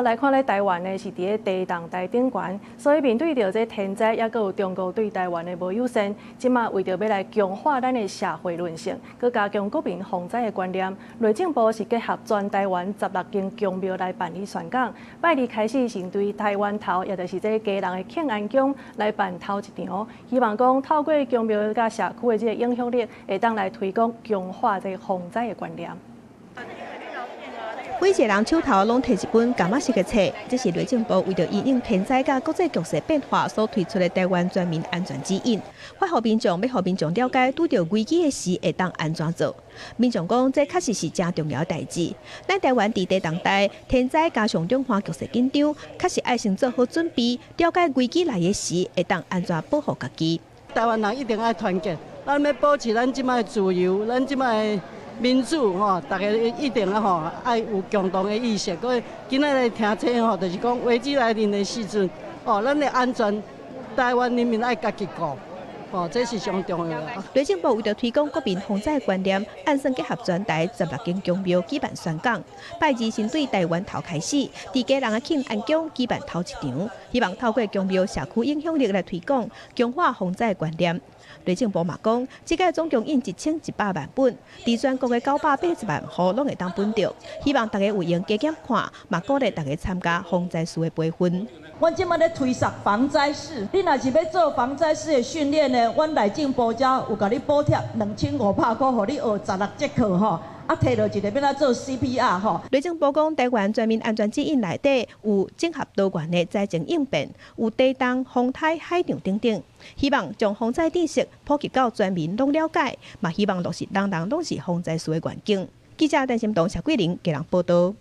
来看咧，台湾呢是伫咧低档台顶悬，所以面对着这天灾，也有中国对台湾的无友善，即马为着要来强化咱的社会韧性，佮加强国民防灾的观念，内政部是结合全台湾16间宫庙来办理宣讲。拜二开始，先对台湾头，也就是这家人的庆安宫来办头一场，希望讲透过宫庙甲社区的这个影响力，会当来推广强化这防灾的观念。 每一个人手头拢摕一本感觉式的册，这是内政部为着因应天灾甲国际局势变化所推出的台湾全民安全指引，发予民众，要予民众了解拄到危机的时会当安怎做。民众讲，这确实是真重要的代志。咱台湾伫地当代天灾加上中华局势紧张，确实爱先做好准备，了解危机来的时会当安怎保护家己。台湾人一定爱团结，咱要保持咱即摆的自由，咱即摆的 民主吼，大家一定爱有共同的意识。佮今仔来听册吼，就是讲危机来临的时阵，咱的安全，台湾人民爱家己顾，这是上重要的。内政部为着推广国民防灾观念，按算结合全台16间宫庙举办宣讲。拜二先对台湾头开始，伫家人的庆安宫举办头一场，希望透过宫庙社区影响力来推广，强化防灾观念。 内政部嘛讲，这届总共印1100万本，伫全国的980万户拢会当分到，希望大家有用加减看，嘛鼓励大家参加防灾士的培训。阮即马咧推设防灾士，你若是要做防灾士的训练呢，阮内政部遮有甲你补贴2500块，互你学16节课吼。 啊，摕到一个要来做 CPR 吼。内政部讲，台湾全民安全指引内底有整合多元的灾情应变，有地动、风台、海洋等等，希望将防灾知识普及到全民拢了解，嘛希望落实人人拢是防灾士的环境。记者陈心东、谢桂玲，给人报道。